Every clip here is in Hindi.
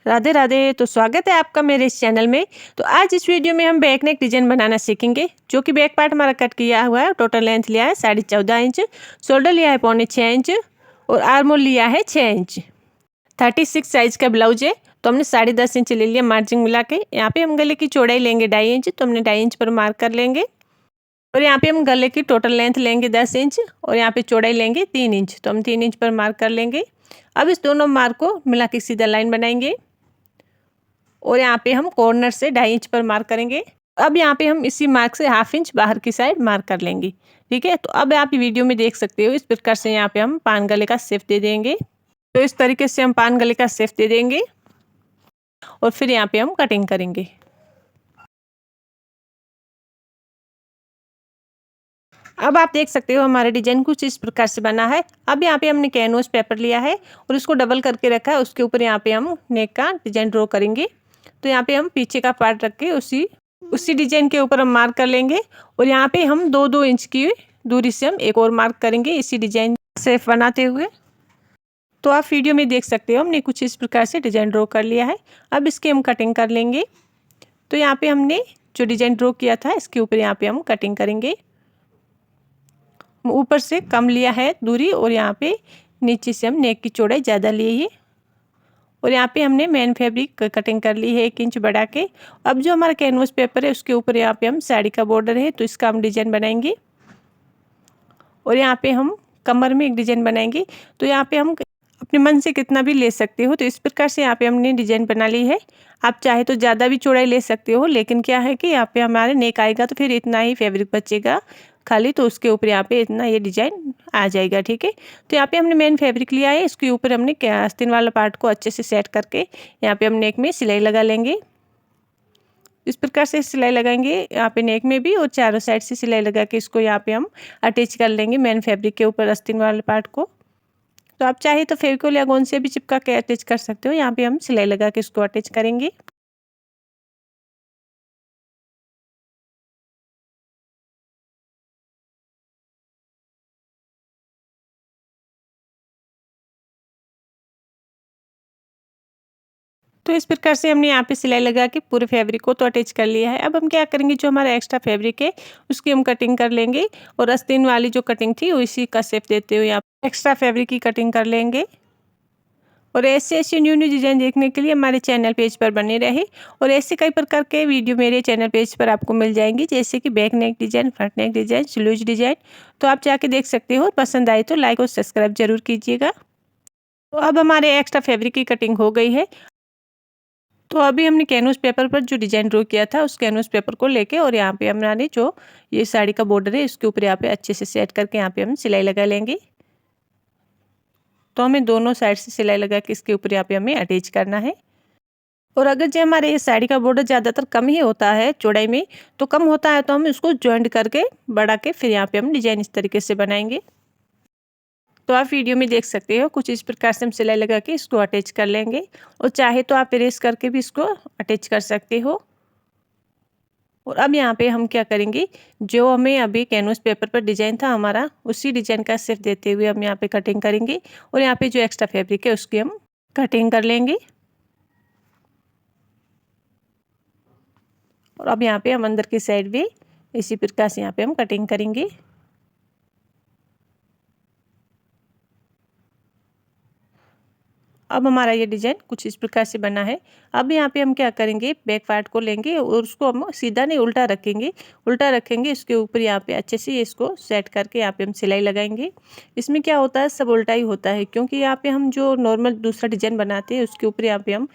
राधे राधे। तो स्वागत है आपका मेरे इस चैनल में। तो आज इस वीडियो में हम बैक नेक डिजाइन बनाना सीखेंगे, जो कि बैक पार्ट हमारा कट किया हुआ है। टोटल लेंथ लिया है 14.5 इंच, शोल्डर लिया है 6.25 इंच और आर्म होल लिया है 6 इंच। 36 साइज का ब्लाउज है, तो हमने 10.5 इंच ले लिया मार्जिन मिला के। यहाँ पे हम गले की चौड़ाई लेंगे 2.5 इंच, तो हमने 2.5 इंच पर मार्क कर लेंगे। और यहाँ पे हम गले की टोटल लेंथ लेंगे 10 इंच और यहाँ पे चौड़ाई लेंगे 3 इंच, तो हम 3 इंच पर मार्क कर लेंगे। अब इस दोनों मार्क को मिला के सीधा लाइन बनाएंगे और यहाँ पे हम कॉर्नर से 2.5 इंच पर मार्क करेंगे। अब यहाँ पे हम इसी मार्क से 1/2 इंच बाहर की साइड मार्क कर लेंगे। ठीक है, तो अब आप वीडियो में देख सकते हो इस प्रकार से यहाँ पे हम पान गले का शेप दे देंगे। तो इस तरीके से हम पान गले का शेप दे देंगे और फिर यहाँ पे हम कटिंग करेंगे। अब आप देख सकते हो हमारा डिजाइन कुछ इस प्रकार से बना है। अब यहाँ पे हमने कैनवस पेपर लिया है और उसको डबल करके रखा है। उसके ऊपर यहाँ पे हम नेक का डिजाइन ड्रॉ करेंगे। तो यहाँ पे हम पीछे का पार्ट रख के उसी डिजाइन के ऊपर हम मार्क कर लेंगे और यहाँ पे हम 2-2 इंच की दूरी से हम एक और मार्क करेंगे इसी डिजाइन शेप बनाते हुए। तो आप वीडियो में देख सकते हो हमने कुछ इस प्रकार से डिजाइन ड्रॉ कर लिया है। अब इसकी हम कटिंग कर लेंगे। तो यहाँ पे हमने जो डिजाइन ड्रॉ किया था इसके ऊपर यहाँ पे हम कटिंग करेंगे। ऊपर से कम लिया है दूरी और यहाँ पे नीचे से हम नेक की चौड़ाई ज़्यादा ली है और यहाँ पे हमने मेन फैब्रिक कटिंग कर ली है 1 इंच बढ़ा के। अब जो हमारा कैनवस पेपर है उसके ऊपर यहाँ पे हम साड़ी का बॉर्डर है, तो इसका हम डिजाइन बनाएंगे और यहाँ पे हम कमर में एक डिजाइन बनाएंगे। तो यहाँ पे हम अपने मन से कितना भी ले सकते हो। तो इस प्रकार से यहाँ पे हमने डिजाइन बना ली है। आप चाहे तो ज़्यादा भी चौड़ाई ले सकते हो, लेकिन क्या है कि यहाँ पे हमारे नेक आएगा तो फिर इतना ही फैब्रिक बचेगा खाली, तो उसके ऊपर यहाँ पे इतना ये डिजाइन आ जाएगा। ठीक है, तो यहाँ पे हमने मेन फैब्रिक लिया है, इसके ऊपर हमने आस्तीन वाला पार्ट को अच्छे से सेट करके यहाँ पे हम नेक में सिलाई लगा लेंगे। इस प्रकार से सिलाई लगाएंगे यहाँ पे नेक में भी और चारों साइड से सिलाई लगा के इसको यहाँ पे हम अटैच कर लेंगे मेन फैब्रिक के ऊपर आस्तीन वाले पार्ट को। तो आप चाहे तो फेविकोल या गोंद से भी चिपका के अटैच कर सकते हो। यहाँ पे हम सिलाई लगा के इसको अटैच करेंगे। तो इस प्रकार से हमने यहाँ पे सिलाई लगा के पूरे फैब्रिक को तो अटैच कर लिया है। अब हम क्या करेंगे, जो हमारा एक्स्ट्रा फैब्रिक है उसकी हम कटिंग कर लेंगे और आस्तीन वाली जो कटिंग थी उसी का शेप देते हुए यहाँ एक्स्ट्रा फैब्रिक की कटिंग कर लेंगे। और ऐसे ऐसे न्यू न्यू डिजाइन देखने के लिए हमारे चैनल पेज पर बने रहे और ऐसे कई प्रकार के वीडियो मेरे चैनल पेज पर आपको मिल जाएंगे, जैसे कि बैक नेक डिजाइन, फ्रंट नेक डिजाइन, स्लीव्स डिजाइन। तो आप जाके देख सकते हो। पसंद आए तो लाइक और सब्सक्राइब जरूर कीजिएगा। तो अब हमारे एक्स्ट्रा फैब्रिक की कटिंग हो गई है। तो अभी हमने कैनवस पेपर पर जो डिजाइन ड्रॉ किया था उस कैनवस पेपर को लेके और यहाँ पे हमने जो ये साड़ी का बॉर्डर है इसके ऊपर यहाँ पे अच्छे से सेट करके यहाँ पे हम सिलाई लगा लेंगे। तो हमें दोनों साइड से सिलाई लगा के इसके ऊपर यहाँ पे हमें अटैच करना है। और अगर जो हमारे ये साड़ी का बॉर्डर ज़्यादातर कम ही होता है चौड़ाई में, तो कम होता है तो हम इसको जॉइंट करके बढ़ा के फिर यहाँ पे हम डिजाइन इस तरीके से बनाएंगे। तो आप वीडियो में देख सकते हो कुछ इस प्रकार से हम सिलाई लगा के इसको अटैच कर लेंगे और चाहे तो आप इरेज करके भी इसको अटैच कर सकते हो। और अब यहाँ पे हम क्या करेंगे, जो हमें अभी कैनवस पेपर पर डिजाइन था हमारा उसी डिजाइन का शेप देते हुए हम यहाँ पे कटिंग करेंगे और यहाँ पे जो एक्स्ट्रा फैब्रिक है उसकी हम कटिंग कर लेंगे। और अब यहाँ पे हम अंदर की साइड भी इसी प्रकार से यहाँ पे हम कटिंग करेंगे। अब हमारा ये डिजाइन कुछ इस प्रकार से बना है। अब यहाँ पे हम क्या करेंगे, बैक पार्ट को लेंगे और उसको हम सीधा नहीं उल्टा रखेंगे। उल्टा रखेंगे इसके ऊपर यहाँ पे अच्छे से इसको सेट करके यहाँ पे हम सिलाई लगाएंगे। इसमें क्या होता है, सब उल्टा ही होता है, क्योंकि यहाँ पे हम जो नॉर्मल दूसरा डिजाइन बनाते हैं उसके ऊपर यहाँ पे हम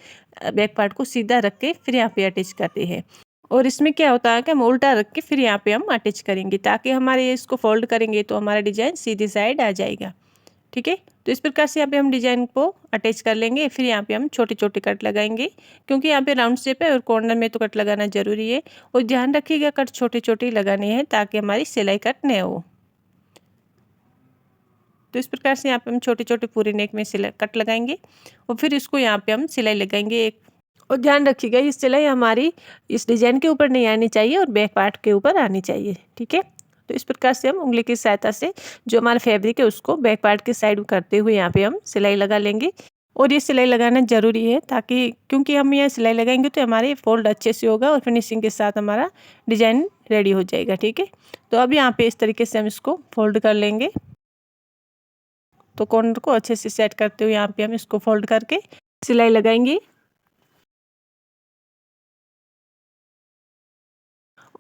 बैक पार्ट को सीधा रख के फिर यहाँ पे अटैच करते हैं। और इसमें क्या होता है कि हम उल्टा रख के फिर यहाँ पे हम अटैच करेंगे, ताकि हमारे इसको फोल्ड करेंगे तो हमारा डिजाइन सीधी साइड आ जाएगा। ठीक है, तो इस प्रकार से यहाँ पे हम डिजाइन को अटैच कर लेंगे। फिर यहाँ पे हम छोटे छोटे कट लगाएंगे, क्योंकि यहाँ पे राउंड शेप है और कॉर्नर में तो कट लगाना जरूरी है। और ध्यान रखिएगा कट छोटे छोटे लगाने हैं ताकि हमारी सिलाई कट न हो। तो इस प्रकार से यहाँ पे हम छोटे छोटे पूरे नेक में सिलाई कट लगाएंगे और फिर इसको यहाँ पे हम सिलाई लगाएंगे एक। और ध्यान रखिएगा ये सिलाई हमारी इस डिजाइन के ऊपर नहीं आनी चाहिए और बैक पार्ट के ऊपर आनी चाहिए। ठीक है, तो इस प्रकार से हम उंगली की सहायता से जो हमारा फैब्रिक है उसको बैक पार्ट की साइड करते हुए यहाँ पे हम सिलाई लगा लेंगे। और ये सिलाई लगाना ज़रूरी है, ताकि क्योंकि हम ये सिलाई लगाएंगे तो हमारे फोल्ड अच्छे से होगा और फिनिशिंग के साथ हमारा डिजाइन रेडी हो जाएगा। ठीक है, तो अब यहाँ पे इस तरीके से हम इसको फोल्ड कर लेंगे। तो कॉर्नर को अच्छे से सेट करते हुए यहाँ पे हम इसको फोल्ड करके सिलाई लगाएंगे।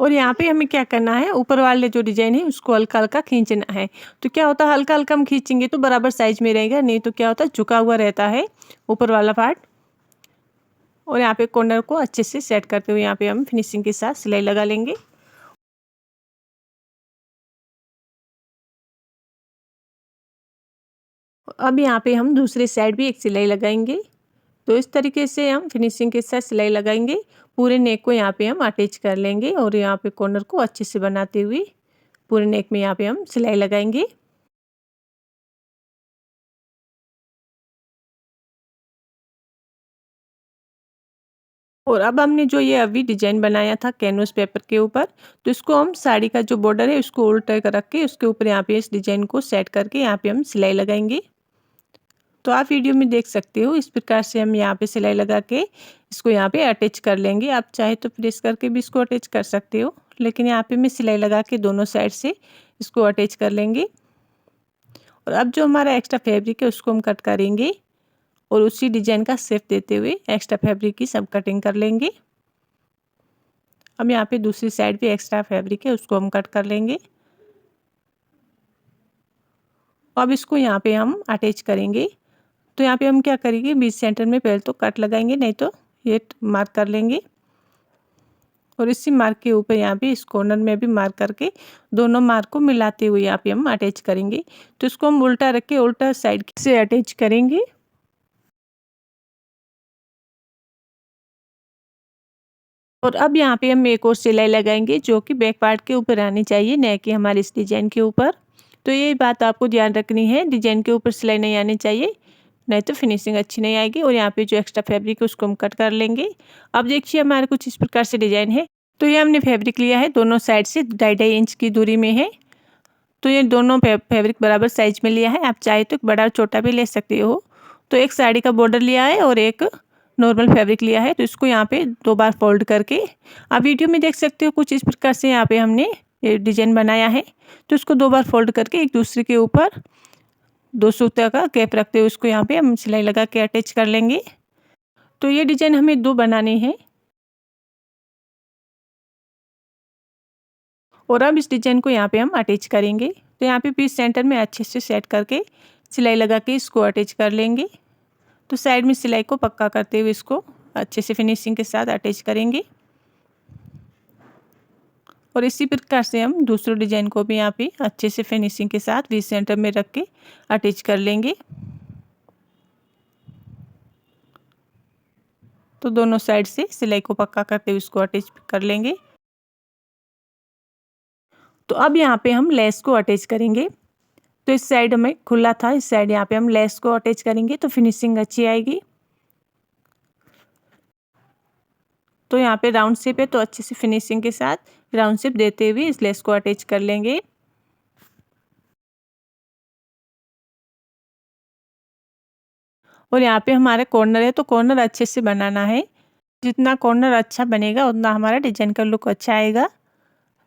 और यहाँ पे हमें क्या करना है, ऊपर वाले जो डिजाइन है उसको हल्का हल्का खींचना है। तो क्या होता है, हल्का हल्का हम खींचेंगे तो बराबर साइज में रहेगा, नहीं तो क्या होता है झुका हुआ रहता है ऊपर वाला पार्ट। और यहाँ पे कॉर्नर को अच्छे से सेट करते हुए यहाँ पे हम फिनिशिंग के साथ सिलाई लगा लेंगे। अब यहाँ पे हम दूसरे साइड भी एक सिलाई लगाएंगे। तो इस तरीके से हम फिनिशिंग के साथ सिलाई लगाएंगे। पूरे नेक को यहाँ पे हम अटैच कर लेंगे और यहाँ पे कॉर्नर को अच्छे से बनाते हुए पूरे नेक में यहाँ पे हम सिलाई लगाएंगे। और अब हमने जो ये अभी डिजाइन बनाया था कैनवस पेपर के ऊपर, तो इसको हम साड़ी का जो बॉर्डर है उसको उल्टा कर रख के उसके ऊपर यहाँ पे इस डिजाइन को सेट करके यहाँ पे हम सिलाई लगाएंगे। तो आप वीडियो में देख सकते हो, इस प्रकार से हम यहाँ पे सिलाई लगा के इसको यहाँ पे अटैच कर लेंगे। आप चाहे तो प्रेस करके भी इसको अटैच कर सकते हो, लेकिन यहाँ पे मैं सिलाई लगा के दोनों साइड से इसको अटैच कर लेंगे। और अब जो हमारा एक्स्ट्रा फैब्रिक है उसको हम कट करेंगे और उसी डिजाइन का शेप देते हुए एक्स्ट्रा फैब्रिक की सब कटिंग कर लेंगे। अब यहाँ पे दूसरी साइड भी एक्स्ट्रा फैब्रिक है उसको हम कट कर लेंगे। अब इसको यहाँ पे हम अटैच करेंगे। तो यहाँ पे हम क्या करेंगे, बीच सेंटर में पहले तो कट लगाएंगे, नहीं तो ये मार्क कर लेंगे। और इसी मार्क के ऊपर यहाँ पे इस कॉर्नर में भी मार्क करके दोनों मार्क को मिलाते हुए यहाँ पे हम अटैच करेंगे। तो इसको हम उल्टा रख के उल्टा साइड से अटैच करेंगे। और अब यहाँ पे हम एक और सिलाई लगाएंगे जो कि बैक पार्ट के ऊपर आनी चाहिए, न कि हमारे इस डिजाइन के ऊपर। तो ये बात आपको ध्यान रखनी है, डिजाइन के ऊपर सिलाई नहीं आनी चाहिए, नहीं तो फिनिशिंग अच्छी नहीं आएगी। और यहाँ पे जो एक्स्ट्रा फैब्रिक है उसको हम कट कर लेंगे। अब देखिए हमारे कुछ इस प्रकार से डिजाइन है। तो ये हमने फैब्रिक लिया है, दोनों साइड से 2.5-2.5 इंच की दूरी में है। तो ये दोनों फैब्रिक बराबर साइज में लिया है, आप चाहे तो बड़ा छोटा भी ले सकते हो। तो एक साड़ी का बॉर्डर लिया है और एक नॉर्मल फैब्रिक लिया है। तो इसको यहाँ पे 2 बार फोल्ड करके आप वीडियो में देख सकते हो, कुछ इस प्रकार से यहाँ पे हमने ये डिजाइन बनाया है। तो इसको 2 बार फोल्ड करके एक दूसरे के ऊपर 2 सूता का गैप रखते हुए उसको यहाँ पे हम सिलाई लगा के अटैच कर लेंगे। तो ये डिजाइन हमें 2 बनाने हैं। और अब इस डिजाइन को यहाँ पे हम अटैच करेंगे। तो यहाँ पे पीस सेंटर में अच्छे से सेट करके सिलाई लगा के इसको अटैच कर लेंगे। तो साइड में सिलाई को पक्का करते हुए इसको अच्छे से फिनिशिंग के साथ अटैच करेंगे। और इसी प्रकार से हम दूसरे डिजाइन को भी यहाँ पे अच्छे से फिनिशिंग के साथ बीच सेंटर में रख के अटैच कर लेंगे। तो दोनों साइड से सिलाई को पक्का करते हुए इसको अटैच कर लेंगे। तो अब यहाँ पे हम लेस को अटैच करेंगे। तो इस साइड हमें खुला था, इस साइड यहाँ पे हम लेस को अटैच करेंगे तो फिनिशिंग अच्छी आएगी। तो यहाँ पे राउंड शेप है, तो अच्छे से फिनिशिंग के साथ राउंड शेप देते हुए इस लेस को अटैच कर लेंगे। और यहाँ पे हमारे कॉर्नर है, तो कॉर्नर अच्छे से बनाना है। जितना कॉर्नर अच्छा बनेगा उतना हमारा डिजाइन का लुक अच्छा आएगा।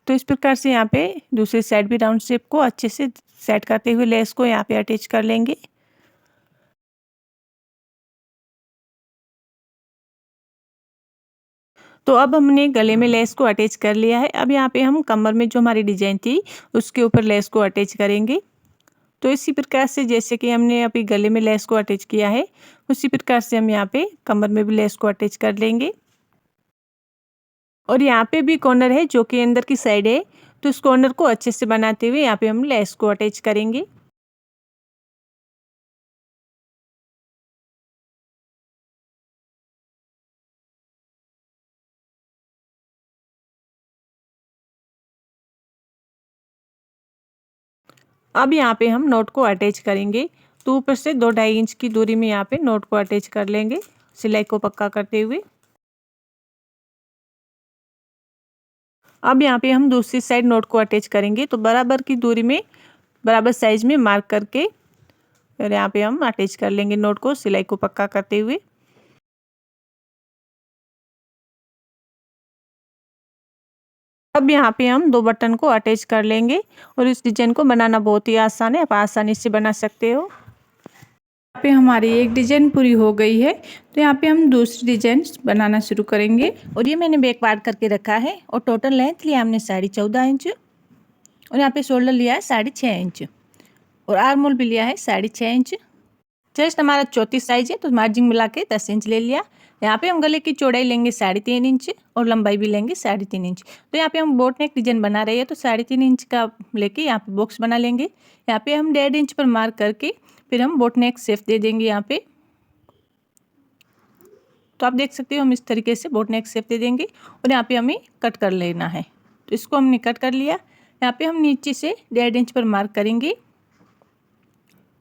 तो इस प्रकार से यहाँ पे दूसरी साइड भी राउंड शेप को अच्छे से सेट करते हुए लेस को यहाँ पे अटैच कर लेंगे। तो अब हमने गले में लेस को अटैच कर लिया है। अब यहाँ पे हम कमर में जो हमारी डिजाइन थी उसके ऊपर लेस को अटैच करेंगे। तो इसी प्रकार से जैसे कि हमने अभी गले में लेस को अटैच किया है, उसी प्रकार से हम यहाँ पे कमर में भी लेस को अटैच कर लेंगे। और यहाँ पे भी कॉर्नर है जो कि अंदर की साइड है, तो इस कॉर्नर को अच्छे से बनाते हुए यहाँ पे हम लेस को अटैच करेंगे। अब यहाँ पे हम नोट को अटैच करेंगे। तो ऊपर से 2-2.5 इंच की दूरी में यहाँ पे नोट को अटैच कर लेंगे, सिलाई को पक्का करते हुए। अब यहाँ पे हम दूसरी साइड नोट को अटैच करेंगे। तो बराबर की दूरी में बराबर साइज में मार्क करके और यहाँ पे हम अटैच कर लेंगे नोट को सिलाई को पक्का करते हुए। अब यहाँ पे हम 2 बटन को अटैच कर लेंगे और इस डिजाइन को बनाना बहुत ही आसान है, आप आसानी से बना सकते हो। यहाँ पे हमारी एक डिजाइन पूरी हो गई है, तो यहाँ पे हम दूसरी डिजाइन बनाना शुरू करेंगे। और ये मैंने बैक पार्ट करके रखा है और टोटल लेंथ लिया हमने 14.5 इंच और यहाँ पे शोल्डर लिया है 6.5 इंच और आर्म होल भी लिया है 6.5 इंच। चेस्ट हमारा 34 साइज है तो मार्जिन मिला के 10 इंच ले लिया। यहाँ पे हम गले की चौड़ाई लेंगे 3.5 इंच और लंबाई भी लेंगे 3.5 इंच। तो यहाँ पे हम बोट नेक डिजाइन बना रहे हैं तो 3.5 इंच का लेके यहाँ पे बॉक्स बना लेंगे। यहाँ पे हम 1.5 इंच पर मार्क करके फिर हम बोट नेक शेप दे देंगे यहाँ पे। तो आप देख सकते हो हम इस तरीके से बोट नेक शेप दे देंगे और यहाँ पे हमें कट कर लेना है। तो इसको हमने कट कर लिया। यहाँ पे हम नीचे से 1.5 इंच पर मार्क करेंगे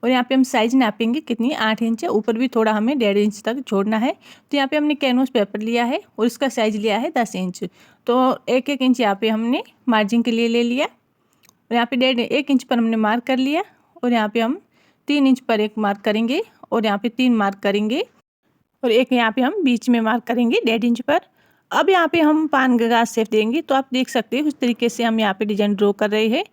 और यहाँ पे हम साइज नापेंगे कितनी 8 इंच है, ऊपर भी थोड़ा हमें 1.5 इंच तक छोड़ना है। तो यहाँ पे हमने कैनवस पेपर लिया है और इसका साइज लिया है 10 इंच। तो 1-1 इंच यहाँ पे हमने मार्जिन के लिए ले लिया और यहाँ पे 1.5 इंच पर हमने मार्क कर लिया और यहाँ पे हम 3 इंच पर एक मार्क करेंगे और यहाँ पे 3 मार्क करेंगे और एक यहाँ पे हम बीच में मार्क करेंगे 1.5 इंच पर। अब यहाँ पे हम पान का शेप देंगे। तो आप देख सकते हो उस तरीके से हम यहाँ पे डिजाइन ड्रॉ कर रहे हैं।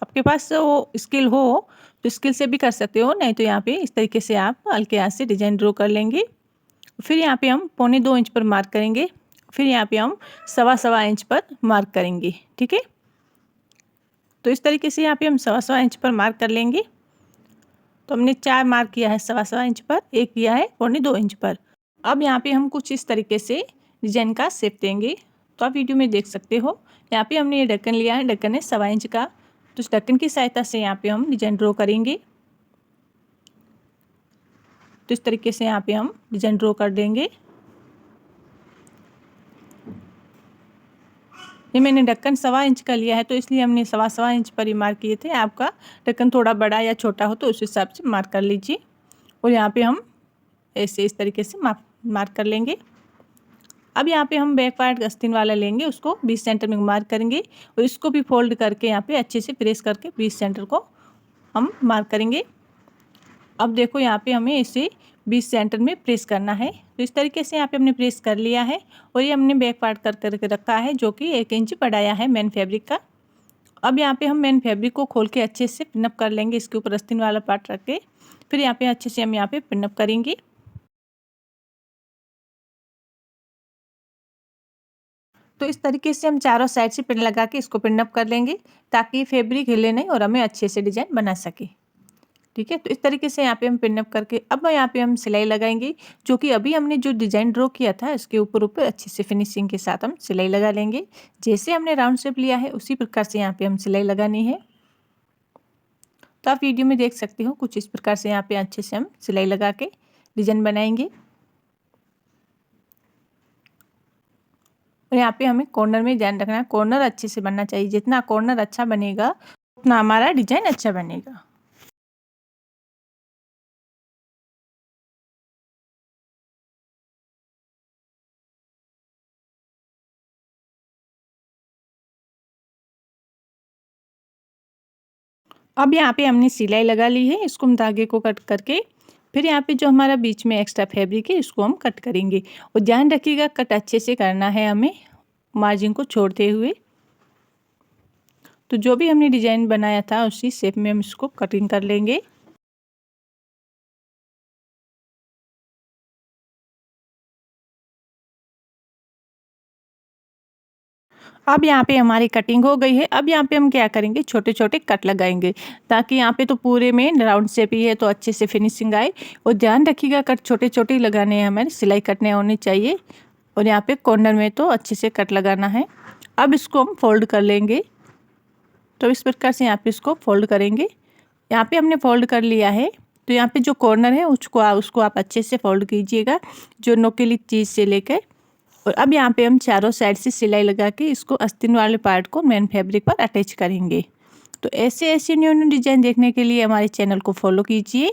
आपके पास वो स्किल हो तो स्किल से भी कर सकते हो, नहीं तो यहाँ पे इस तरीके से आप हल्के हाथ से डिजाइन ड्रॉ कर लेंगे। फिर यहाँ पे हम 1.25 इंच पर मार्क करेंगे, फिर यहाँ पे हम 1.25 इंच पर मार्क करेंगे। ठीक है, तो इस तरीके से यहाँ पे हम 1.25 इंच पर मार्क कर लेंगे। तो हमने 4 मार्क किया है 1.25 इंच पर, एक किया है 1.25 इंच पर। अब यहाँ पे हम कुछ इस तरीके से डिजाइन का शेप देंगे। तो आप वीडियो में देख सकते हो यहाँ पे हमने ये ढक्कन लिया है, ढक्कन है 1.25 इंच का। तो इस ढक्कन की सहायता से यहाँ पे हम डिजाइन ड्रॉ करेंगे। तो इस तरीके से यहाँ पे हम डिजाइन ड्रॉ कर देंगे। ये मैंने ढक्कन 1.25 इंच का लिया है तो इसलिए हमने 1.25 इंच पर ही मार्क किए थे। आपका ढक्कन थोड़ा बड़ा या छोटा हो तो उस हिसाब से मार्क कर लीजिए। और यहाँ पे हम ऐसे इस तरीके से मार्क कर लेंगे। अब यहाँ पे हम बैक पार्ट आस्तीन वाला लेंगे, उसको 20 सेंटर में मार्क करेंगे और इसको भी फोल्ड करके यहाँ पे अच्छे से प्रेस करके 20 सेंटर को हम मार्क करेंगे। अब देखो यहाँ पे हमें इसे 20 सेंटर में प्रेस करना है। तो इस तरीके से यहाँ पे हमने प्रेस कर लिया है और ये हमने बैक पार्ट कर करके रखा है जो कि 1 इंच बढ़ाया है मेन फैब्रिक का। अब यहाँ पे हम मेन फैब्रिक को खोल के अच्छे से पिनअप कर लेंगे, इसके ऊपर आस्तीन वाला पार्ट रख के। फिर यहाँ पे अच्छे से हम यहाँ पे पिनअप करेंगे। तो इस तरीके से हम चारों साइड से पिन लगा के इसको पिन अप कर लेंगे ताकि फैब्रिक हिले नहीं और हमें अच्छे से डिजाइन बना सके। ठीक है, तो इस तरीके से यहाँ पे हम पिन अप करके अब यहाँ पे हम सिलाई लगाएंगे, जो कि अभी हमने जो डिजाइन ड्रॉ किया था इसके ऊपर ऊपर अच्छे से फिनिशिंग के साथ हम सिलाई लगा लेंगे। जैसे हमने राउंड शेप लिया है उसी प्रकार से यहाँ पे हम सिलाई लगानी है। तो आप वीडियो में देख सकते हो कुछ इस प्रकार से यहाँ पे अच्छे से हम सिलाई लगा के डिजाइन बनाएंगे। और यहाँ पे हमें कॉर्नर में ध्यान रखना है, कॉर्नर अच्छे से बनना चाहिए। जितना कॉर्नर अच्छा बनेगा उतना हमारा डिजाइन अच्छा बनेगा। अब यहाँ पे हमने सिलाई लगा ली है, इसको हम धागे को कट करके फिर यहाँ पे जो हमारा बीच में एक्स्ट्रा फैब्रिक है इसको हम कट करेंगे। और ध्यान रखिएगा कट अच्छे से करना है हमें, मार्जिन को छोड़ते हुए। तो जो भी हमने डिजाइन बनाया था उसी शेप में हम इसको कटिंग कर लेंगे। अब यहाँ पे हमारी कटिंग हो गई है। अब यहाँ पे हम क्या करेंगे, छोटे छोटे कट लगाएंगे ताकि यहाँ पे तो पूरे में राउंड शेप ही है तो अच्छे से फिनिशिंग आए। और ध्यान रखिएगा कट छोटे छोटे लगाने हैं, हमारे सिलाई कटने होनी चाहिए। और यहाँ पे कॉर्नर में तो अच्छे से कट लगाना है। अब इसको हम फोल्ड कर लेंगे। तो इस प्रकार से यहाँ पे इसको फोल्ड करेंगे। यहाँ पे हमने फोल्ड कर लिया है तो यहाँ पे जो कॉर्नर है उसको आप अच्छे से फोल्ड कीजिएगा, जो नोकीली चीज़ से लेकर। और अब यहाँ पे हम चारों साइड से सिलाई लगा के इसको आस्तीन वाले पार्ट को मेन फैब्रिक पर अटैच करेंगे। तो ऐसे ऐसे न्यू न्यू डिज़ाइन देखने के लिए हमारे चैनल को फॉलो कीजिए।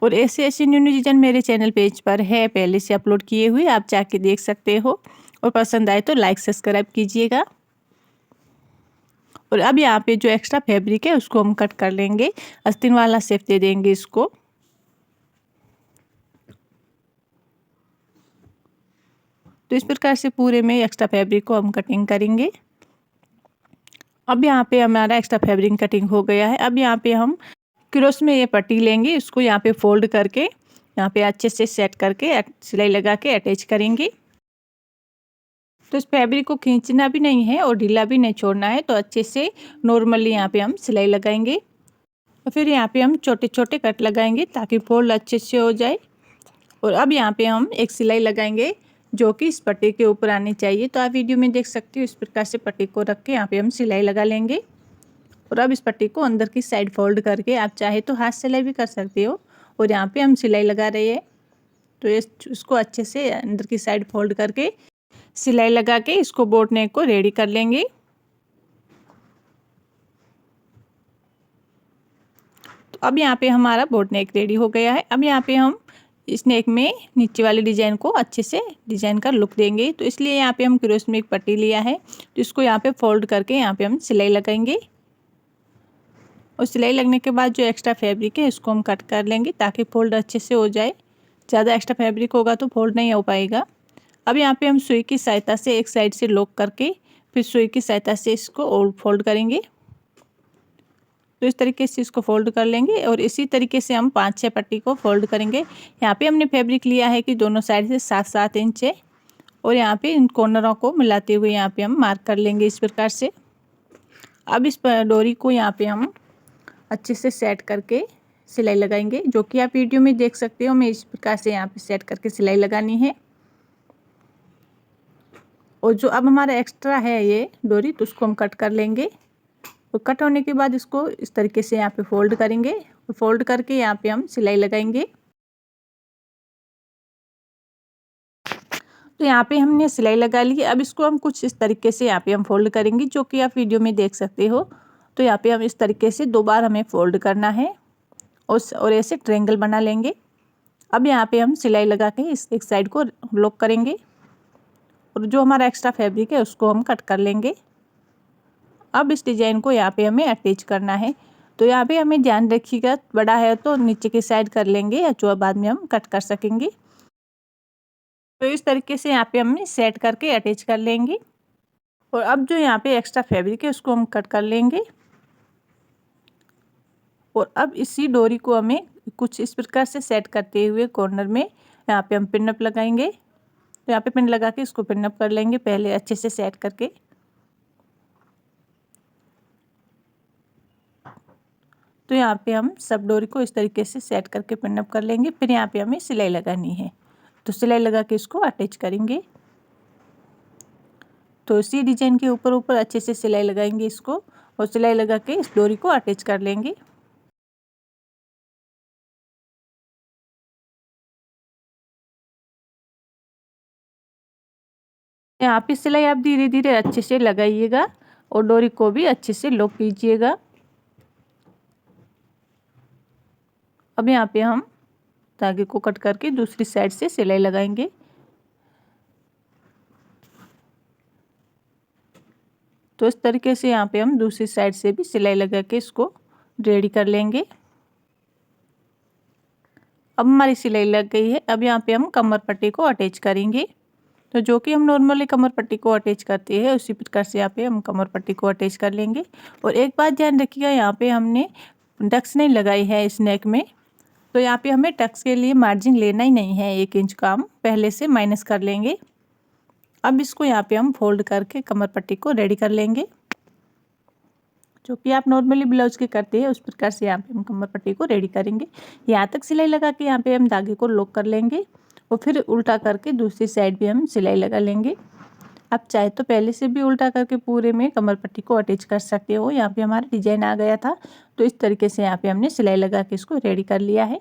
और ऐसे ऐसे न्यू न्यू डिज़ाइन मेरे चैनल पेज पर है, पहले से अपलोड किए हुए, आप जाके देख सकते हो। और पसंद आए तो लाइक सब्सक्राइब कीजिएगा। और अब यहाँ पे जो एक्स्ट्रा फैब्रिक है उसको हम कट कर लेंगे, आस्तीन वाला शेप दे देंगे इसको। तो इस प्रकार से पूरे में एक्स्ट्रा फैब्रिक को हम कटिंग करेंगे। अब यहाँ पे हमारा एक्स्ट्रा फैब्रिक कटिंग हो गया है। अब यहाँ पे हम क्रॉस में ये पट्टी लेंगे, इसको यहाँ पे फोल्ड करके यहाँ पे अच्छे से सेट करके सिलाई लगा के अटैच करेंगे। तो इस फैब्रिक को खींचना भी नहीं है और ढीला भी नहीं छोड़ना है। तो अच्छे से नॉर्मली यहाँ पे हम सिलाई लगाएंगे और फिर यहाँ पे हम छोटे छोटे कट लगाएंगे ताकि फोल्ड अच्छे से हो जाए। और अब यहाँ पे हम एक सिलाई लगाएंगे जो कि इस पट्टी के ऊपर आनी चाहिए। तो आप वीडियो में देख सकते हो, इस प्रकार से पट्टी को रख के यहाँ पे हम सिलाई लगा लेंगे। और अब इस पट्टी को अंदर की साइड फोल्ड करके आप चाहे तो हाथ सिलाई भी कर सकते हो। और यहाँ पे हम सिलाई लगा रहे हैं, तो इसको अच्छे से अंदर की साइड फोल्ड करके सिलाई लगा के इसको बोट नेक को रेडी कर लेंगे। तो अब यहाँ पे हमारा बोट नेक रेडी हो गया है। अब यहाँ पे हम इस नेक में नीचे वाले डिजाइन को अच्छे से डिजाइन का लुक देंगे। तो इसलिए यहाँ पे हम क्रॉस में एक पट्टी लिया है, तो इसको यहाँ पे फोल्ड करके यहाँ पे हम सिलाई लगाएंगे। और सिलाई लगने के बाद जो एक्स्ट्रा फैब्रिक है इसको हम कट कर लेंगे ताकि फोल्ड अच्छे से हो जाए। ज़्यादा एक्स्ट्रा फैब्रिक होगा तो फोल्ड नहीं हो पाएगा। अब यहाँ पे हम सुई की सहायता से एक साइड से लॉक करके फिर सुई की सहायता से इसको और फोल्ड करेंगे। तो इस तरीके से इसको फोल्ड कर लेंगे और इसी तरीके से हम 5-6 पट्टी को फोल्ड करेंगे। यहाँ पे हमने फैब्रिक लिया है कि दोनों साइड से 7-7 इंच है और यहाँ पे इन कॉर्नरों को मिलाते हुए यहाँ पे हम मार्क कर लेंगे इस प्रकार से। अब इस डोरी को यहाँ पे हम अच्छे से सेट करके सिलाई लगाएंगे, जो कि आप वीडियो में देख सकते हो। मैं इस प्रकार से यहाँ पे सेट करके सिलाई लगानी है। और जो अब हमारा एक्स्ट्रा है ये डोरी, तो उसको हम कट कर लेंगे। और कट होने के बाद इसको इस तरीके से यहाँ पे फोल्ड करेंगे और फोल्ड करके यहाँ पे हम सिलाई लगाएंगे। तो यहाँ पे हमने सिलाई लगा ली। अब इसको हम कुछ इस तरीके से यहाँ पे हम फोल्ड करेंगे, जो कि आप वीडियो में देख सकते हो। तो यहाँ पे हम इस तरीके से 2 बार हमें फोल्ड करना है और ऐसे ट्रायंगल बना लेंगे। अब यहाँ पे हम सिलाई लगा के इस एक साइड को लॉक करेंगे और जो हमारा एक्स्ट्रा फैब्रिक है उसको हम कट कर लेंगे। अब इस डिजाइन को यहाँ पे हमें अटैच करना है। तो यहाँ पे हमें ध्यान रखिएगा, बड़ा है तो नीचे की साइड कर लेंगे या जो बाद में हम कट कर सकेंगे। तो इस तरीके से यहाँ पे हमें सेट करके अटैच कर लेंगे। और अब जो यहाँ पे एक्स्ट्रा फैब्रिक है उसको हम कट कर लेंगे। और अब इसी डोरी को हमें कुछ इस प्रकार से सेट करते हुए कॉर्नर में यहाँ पे हम पिन अप लगाएंगे। तो यहाँ पे पिन लगा के इसको पिन अप कर लेंगे, पहले अच्छे से सेट करके। तो यहाँ पे हम सब डोरी को इस तरीके से सेट करके पिन अप कर लेंगे। फिर यहाँ पे हमें सिलाई लगानी है, तो सिलाई लगा के इसको अटैच करेंगे। तो इसी डिजाइन के ऊपर ऊपर अच्छे से सिलाई लगाएंगे इसको और सिलाई लगा के इस डोरी को अटैच कर लेंगे। यहाँ पे सिलाई आप धीरे धीरे अच्छे से लगाइएगा और डोरी को भी अच्छे से लॉक कीजिएगा। अब यहाँ पे हम धागे को कट करके दूसरी साइड से सिलाई लगाएंगे। तो इस तरीके से यहाँ पे हम दूसरी साइड से भी सिलाई लगा के इसको रेडी कर लेंगे। अब हमारी सिलाई लग गई है। अब यहाँ पे हम कमर पट्टी को अटैच करेंगे। तो जो कि हम नॉर्मली कमर पट्टी को अटैच करते हैं उसी प्रकार से यहाँ पे हम कमर पट्टी को अटैच कर लेंगे। और एक बात ध्यान रखिएगा, यहाँ पे हमने टक्स नहीं लगाई है इस नेक में। तो यहाँ पे हमें टक्स के लिए मार्जिन लेना ही नहीं है, 1 इंच का हम पहले से माइनस कर लेंगे। अब इसको यहाँ पे हम फोल्ड करके कमर पट्टी को रेडी कर लेंगे, जो कि आप नॉर्मली ब्लाउज के करते हैं उस प्रकार से यहाँ पे हम कमर पट्टी को रेडी करेंगे। यहाँ तक सिलाई लगा के यहाँ पे हम धागे को लॉक कर लेंगे और फिर उल्टा करके दूसरी साइड भी हम सिलाई लगा लेंगे। आप चाहे तो पहले से भी उल्टा करके पूरे में कमर पट्टी को अटैच कर सकते हो। यहाँ पे हमारा डिजाइन आ गया था, तो इस तरीके से यहाँ पे हमने सिलाई लगा के इसको रेडी कर लिया है।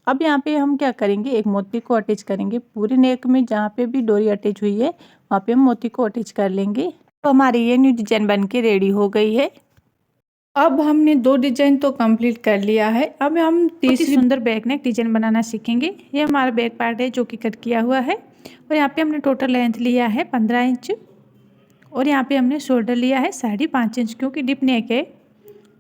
अब यहाँ पे हम क्या करेंगे, एक मोती को अटैच करेंगे पूरे नेक में। जहाँ पे भी डोरी अटैच हुई है वहाँ पे हम मोती को अटैच कर लेंगे। तो हमारी ये न्यू डिजाइन बन के रेडी हो गई है। अब हमने 2 डिजाइन तो कंप्लीट कर लिया है। अब हम तीसरी सुंदर बैक नेक डिजाइन बनाना सीखेंगे। ये हमारा बैक पार्ट है जो कि कट किया हुआ है और यहाँ पे हमने टोटल लेंथ लिया है 15 इंच और यहाँ पे हमने शोल्डर लिया है 5.5 इंच क्योंकि डिप नेक है।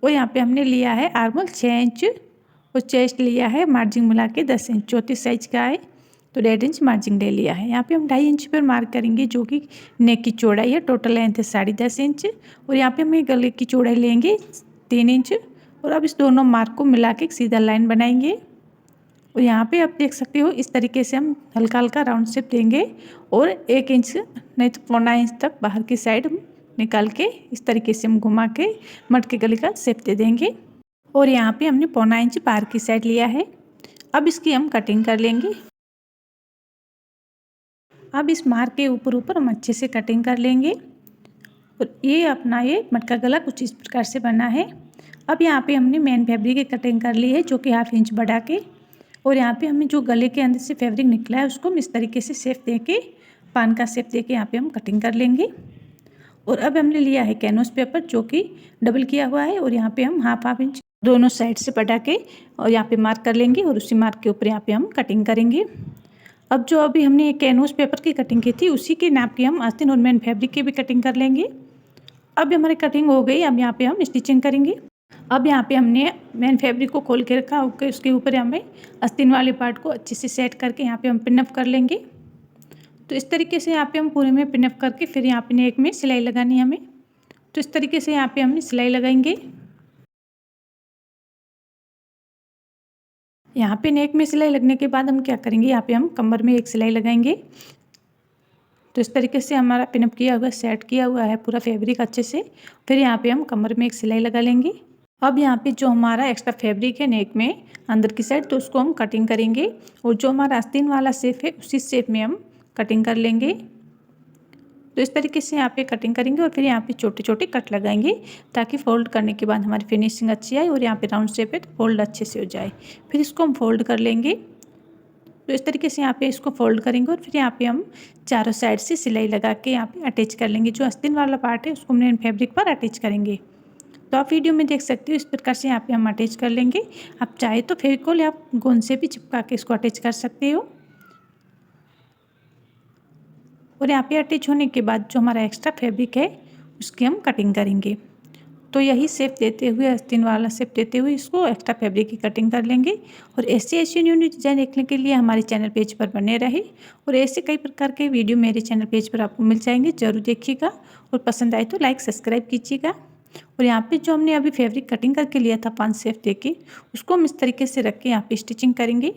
और यहाँ पे हमने लिया है आर्मोल 6 इंच और चेस्ट लिया है मार्जिन मिला के 10 इंच, 34 साइज का है तो 1.5 इंच मार्जिन ले लिया है। यहाँ पे हम 2.5 इंच पर मार्क करेंगे जो कि नेक की चौड़ाई है। टोटल लेंथ है 10.5 इंच और यहाँ पे हम गले की चौड़ाई लेंगे 3 इंच और अब इस दोनों मार्क को मिला के एक सीधा लाइन बनाएंगे। और यहाँ पे आप देख सकते हो इस तरीके से हम हल्का हल्का राउंड शेप देंगे और 1 इंच नहीं तो 1.25 इंच तक बाहर की साइड निकाल के इस तरीके से हम घुमा के मटके गले का शेप दे देंगे। और यहाँ पे हमने 1.25 इंच बाहर की साइड लिया है। अब इसकी हम कटिंग कर लेंगे। अब इस मार्क के ऊपर ऊपर हम अच्छे से कटिंग कर लेंगे और ये अपना ये मटका गला कुछ इस प्रकार से बना है। अब यहाँ पे हमने मेन फैब्रिक की कटिंग कर ली है जो कि 1/2 इंच बढ़ा के और यहाँ पे हमें जो गले के अंदर से फैब्रिक निकला है उसको हम इस तरीके से शेप दे के पान का शेप दे के यहाँ पे हम कटिंग कर लेंगे। और अब हमने लिया है कैनवस पेपर जो कि डबल किया हुआ है और यहाँ पे हम 1/2 इंच दोनों साइड से बढ़ा के और यहाँ पे मार्क कर लेंगे और उसी मार्क के ऊपर यहाँ पे हम कटिंग करेंगे। अब जो अभी हमने कैनवस पेपर की कटिंग की थी उसी के नाप की हम आस्तीन और मेन फैब्रिक की भी कटिंग कर लेंगे। अब हमारी कटिंग हो गई। अब यहाँ पे हम स्टिचिंग करेंगे। अब यहाँ पे हमने मेन फैब्रिक को खोल के रखा ओके, उसके ऊपर हमें आस्तीन वाले पार्ट को अच्छे से सेट करके यहाँ पे हम पिनअप कर लेंगे। तो इस तरीके से यहाँ पे हम पूरे में पिनअप करके फिर यहाँ पे नेक में सिलाई लगानी है हमें। तो इस तरीके से यहाँ पे हम सिलाई लगाएंगे। यहाँ पे नेक में सिलाई लगने के बाद हम क्या करेंगे, यहाँ पे हम कमर में एक सिलाई लगाएंगे। तो इस तरीके से हमारा पिनअप किया हुआ सेट किया हुआ है पूरा फैब्रिक अच्छे से। फिर यहाँ पे हम कमर में एक सिलाई लगा लेंगे। अब यहाँ पे जो हमारा एक्स्ट्रा फैब्रिक है नेक में अंदर की साइड तो उसको हम कटिंग करेंगे और जो हमारा आस्तीन वाला शेप है उसी शेप में हम कटिंग कर लेंगे। तो इस तरीके से यहाँ पे कटिंग करेंगे और फिर यहाँ पे छोटे छोटे कट लगाएंगे ताकि फोल्ड करने के बाद हमारी फिनिशिंग अच्छी आए और यहाँ पे राउंड शेप है तो फोल्ड अच्छे से हो जाए। फिर इसको हम फोल्ड कर लेंगे। तो इस तरीके से यहाँ पे इसको फोल्ड करेंगे और फिर यहाँ पे हम चारों साइड से सिलाई लगा के यहाँ पे अटैच कर लेंगे। जो आस्तीन वाला पार्ट है उसको हम फैब्रिक पर अटैच करेंगे। तो आप वीडियो में देख सकते हो इस प्रकार से यहाँ पे हम अटैच कर लेंगे। आप चाहे तो फेविकोल या गोंद से भी चिपका के इसको अटैच कर सकते हो। और यहाँ पे अटैच होने के बाद जो हमारा एक्स्ट्रा फैब्रिक है उसकी हम कटिंग करेंगे। तो यही शेप देते हुए आस्तीन वाला शेप देते हुए इसको एक्स्ट्रा फैब्रिक की कटिंग कर लेंगे। और ऐसे न्यू न्यू डिज़ाइन देखने के लिए हमारे चैनल पेज पर बने रहे और ऐसे कई प्रकार के वीडियो मेरे चैनल पेज पर आपको मिल जाएंगे। ज़रूर देखिएगा और पसंद आए तो लाइक सब्सक्राइब कीजिएगा। और यहाँ पे जो हमने अभी फैब्रिक कटिंग करके लिया था 5 शेप दे के उसको हम इस तरीके से रख के यहाँ पे स्टिचिंग करेंगे।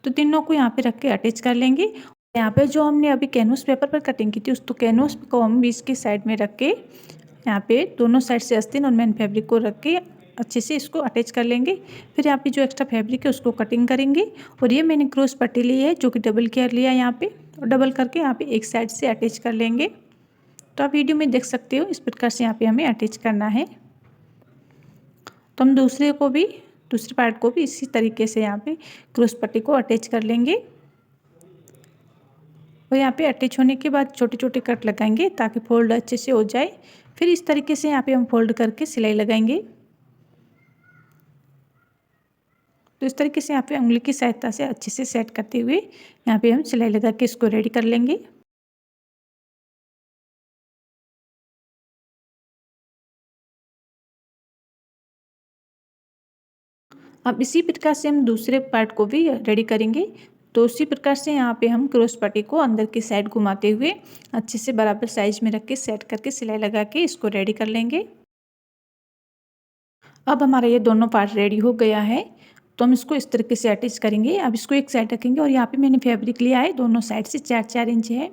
तो तीनों को यहाँ पे रख के अटैच कर लेंगे। यहाँ पे जो हमने अभी कैनवस पेपर पर कटिंग की थी उस तो कैनवस को हम बीच की साइड में रख के यहाँ पे दोनों साइड से आस्तीन और मेन फैब्रिक को रख के अच्छे से इसको अटैच कर लेंगे। फिर यहाँ पे जो एक्स्ट्रा फैब्रिक है उसको कटिंग करेंगे। और ये मैंने क्रॉस पट्टी ली है जो कि डबल केयर लिया है यहाँ पे और डबल करके यहाँ पे एक साइड से अटैच कर लेंगे। तो आप वीडियो में देख सकते हो इस प्रकार से यहाँ पे हमें अटैच करना है। तो हम दूसरे पार्ट को भी इसी तरीके से यहाँ पे क्रॉस पट्टी को अटैच कर लेंगे। और यहाँ पे अटैच होने के बाद छोटे छोटे कट लगाएंगे ताकि फोल्ड अच्छे से हो जाए। फिर इस तरीके से यहाँ पे हम फोल्ड करके सिलाई लगाएंगे। तो इस तरीके से यहाँ पे उंगली की सहायता से अच्छे से सेट करते हुए यहाँ पे हम सिलाई लगा के इसको रेडी कर लेंगे। अब इसी प्रकार से हम दूसरे पार्ट को भी रेडी करेंगे। तो उसी प्रकार से यहाँ पे हम क्रॉस पट्टी को अंदर की साइड घुमाते हुए अच्छे से बराबर साइज में रख के सेट करके सिलाई लगा के इसको रेडी कर लेंगे। अब हमारा ये दोनों पार्ट रेडी हो गया है तो हम इसको इस तरीके से अटैच करेंगे। अब इसको एक साइड रखेंगे और यहाँ पे मैंने फैब्रिक लिया है दोनों साइड से 4-4 इंच है।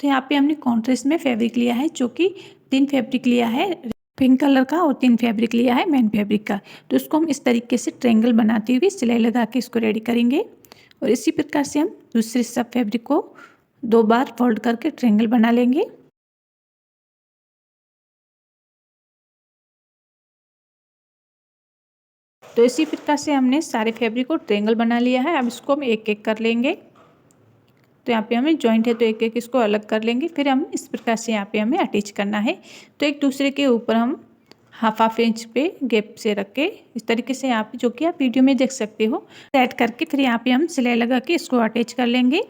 तो यहाँ पे हमने कॉन्ट्रास्ट में फैब्रिक लिया है जो कि 3 फैब्रिक लिया है पिंक कलर का और 3 फैब्रिक लिया है मेन फैब्रिक का। तो इसको हम इस तरीके से ट्रायंगल बनाते हुए सिलाई लगा के इसको रेडी करेंगे। और इसी प्रकार से हम दूसरे सब फैब्रिक को 2 बार फोल्ड करके ट्रायंगल बना लेंगे। तो इसी प्रकार से हमने सारे फैब्रिक को ट्रायंगल बना लिया है। अब इसको हम एक एक कर लेंगे। तो यहाँ पे हमें जॉइंट है तो एक एक इसको अलग कर लेंगे। फिर हम इस प्रकार से यहाँ पे हमें अटैच करना है। तो एक दूसरे के ऊपर हम हाफ इंच पे गैप से रख के इस तरीके से यहाँ पे जो कि आप वीडियो में देख सकते हो सेट करके फिर यहाँ पे हम सिलाई लगा के इसको अटैच कर लेंगे।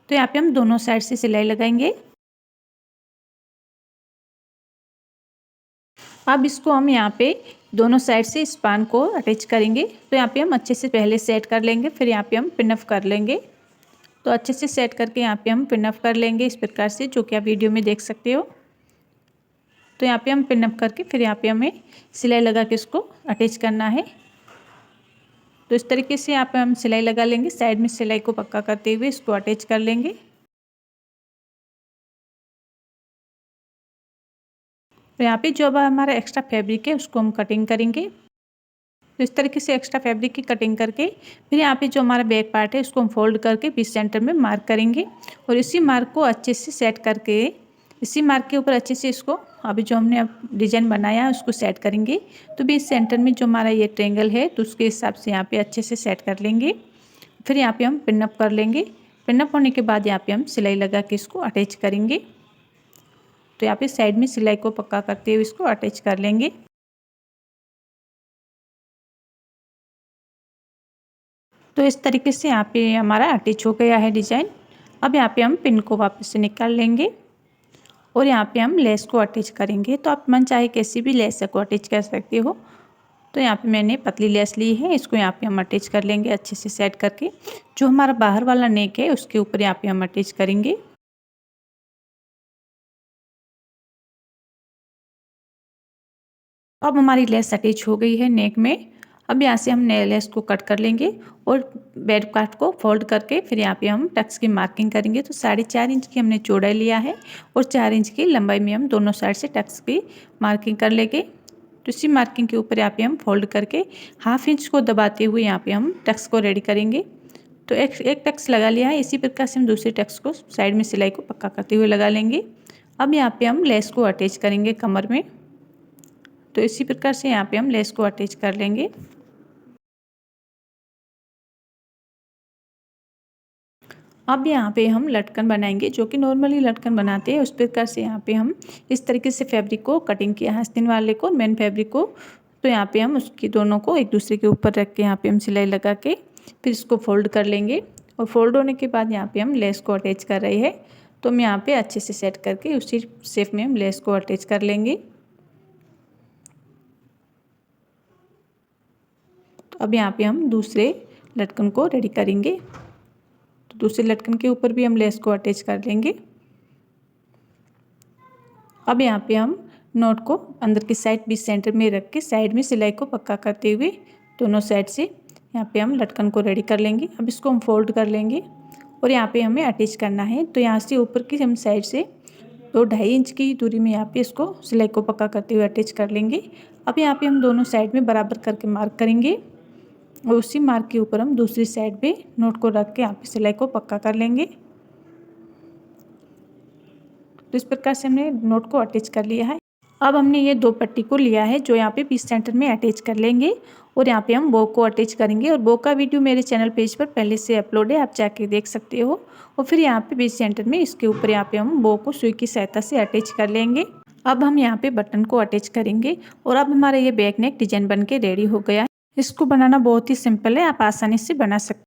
तो यहाँ पे हम दोनों साइड से सिलाई लगाएंगे। अब इसको हम यहाँ पे दोनों साइड से स्पान को अटैच करेंगे। तो यहाँ पे हम अच्छे से पहले सेट कर लेंगे, फिर यहाँ पे हम पिन अप कर लेंगे। तो अच्छे से सेट करके यहाँ पे हम पिन अप कर लेंगे इस प्रकार से, जो कि आप वीडियो में देख सकते हो। तो यहाँ पे हम पिन अप करके फिर यहाँ पे हमें सिलाई लगा के इसको अटैच करना है। तो इस तरीके से यहाँ पे हम सिलाई लगा लेंगे, साइड में सिलाई को पक्का करते हुए इसको अटैच कर लेंगे। तो यहाँ पे जो अब हमारा एक्स्ट्रा फैब्रिक है उसको हम कटिंग करेंगे। तो इस तरीके से एक्स्ट्रा फैब्रिक की कटिंग करके फिर यहाँ पे जो हमारा बैक पार्ट है उसको हम फोल्ड करके बीच सेंटर में मार्क करेंगे और इसी मार्क को अच्छे से सेट करके इसी मार्क के ऊपर अच्छे से इसको अभी जो हमने अब डिजाइन बनाया है उसको सेट करेंगे। तो बीच सेंटर में जो हमारा ये ट्रायंगल है तो उसके हिसाब से यहाँ पे अच्छे से सेट कर लेंगे। फिर यहाँ पे हम पिन अप कर लेंगे। पिन अप होने के बाद यहाँ पे हम सिलाई लगा के इसको अटैच करेंगे। तो यहाँ पे साइड में सिलाई को पक्का करते हुए इसको अटैच कर लेंगे। तो इस तरीके से यहाँ पे हमारा अटैच हो गया है डिजाइन। अब यहाँ पे हम पिन को वापस से निकाल लेंगे और यहाँ पे हम लेस को अटैच करेंगे। तो आप मन चाहे कैसी भी लेस को अटैच कर सकते हो। तो यहाँ पे मैंने पतली लेस ली है, इसको यहाँ पे हम अटैच कर लेंगे अच्छे से सेट करके। जो हमारा बाहर वाला नेक है उसके ऊपर यहाँ पे हम अटैच करेंगे। अब हमारी लेस अटैच हो गई है नेक में। अब यहाँ से हम नए लेस को कट कर लेंगे और बैक पार्ट को फोल्ड करके फिर यहाँ पे हम टक्स की मार्किंग करेंगे। तो 4.5 इंच की हमने चौड़ाई लिया है और 4 इंच की लंबाई में हम दोनों साइड से टक्स की मार्किंग कर लेंगे। तो इसी मार्किंग के ऊपर यहाँ पे हम फोल्ड करके 1/2 इंच को दबाते हुए यहाँ पे हम टक्स को रेडी करेंगे। तो एक टक्स लगा लिया है, इसी प्रकार से हम दूसरे टक्स को साइड में सिलाई को पक्का करते हुए लगा लेंगे। अब यहाँ पे हम लेस को अटैच करेंगे कमर में। तो इसी प्रकार से यहाँ पे हम लेस को अटैच कर लेंगे। अब यहाँ पे हम लटकन बनाएंगे, जो कि नॉर्मली लटकन बनाते हैं उस प्रकार से यहाँ पे हम इस तरीके से फैब्रिक को कटिंग किया है, आस्तीन वाले को, मेन फैब्रिक को। तो यहाँ पे हम उसकी दोनों को एक दूसरे के ऊपर रख के यहाँ पे हम सिलाई लगा के फिर इसको फोल्ड कर लेंगे। और फोल्ड होने के बाद यहाँ पे हम लेस को अटैच कर रहे हैं। तो हम यहाँ पे अच्छे से सेट करके उसी शेप में हम लेस को अटैच कर लेंगे। तो अब यहाँ पे हम दूसरे लटकन को रेडी करेंगे। तो दूसरे लटकन के ऊपर भी हम लेस को अटैच कर लेंगे। अब यहाँ पे हम नोट को अंदर की साइड बीच सेंटर में रख के साइड में सिलाई को पक्का करते हुए दोनों साइड से यहाँ पे हम लटकन को रेडी कर लेंगे। अब इसको हम फोल्ड कर लेंगे और यहाँ पे हमें अटैच करना है। तो यहाँ से ऊपर की हम साइड से 2-2.5 इंच की दूरी में यहाँ पे इसको सिलाई को पक्का करते हुए अटैच कर लेंगे। अब यहाँ पे हम दोनों साइड में बराबर करके मार्क करेंगे और उसी मार्क के ऊपर हम दूसरी साइड पे नोट को रख के यहाँ पे सिलाई को पक्का कर लेंगे। तो इस प्रकार से हमने नोट को अटैच कर लिया है। अब हमने ये 2 पट्टी को लिया है जो यहाँ पे बीच सेंटर में अटैच कर लेंगे और यहाँ पे हम बो को अटैच करेंगे। और बो का वीडियो मेरे चैनल पेज पर पहले से अपलोड है, आप जाके देख सकते हो। और फिर यहाँ पे बीच सेंटर में इसके ऊपर यहाँ पे हम बो को सुई की सहायता से अटैच कर लेंगे। अब हम यहाँ पे बटन को अटैच करेंगे और अब हमारा ये बैक नेक डिजाइन बन के रेडी हो गया है। इसको बनाना बहुत ही सिंपल है, आप आसानी से बना सकते हैं।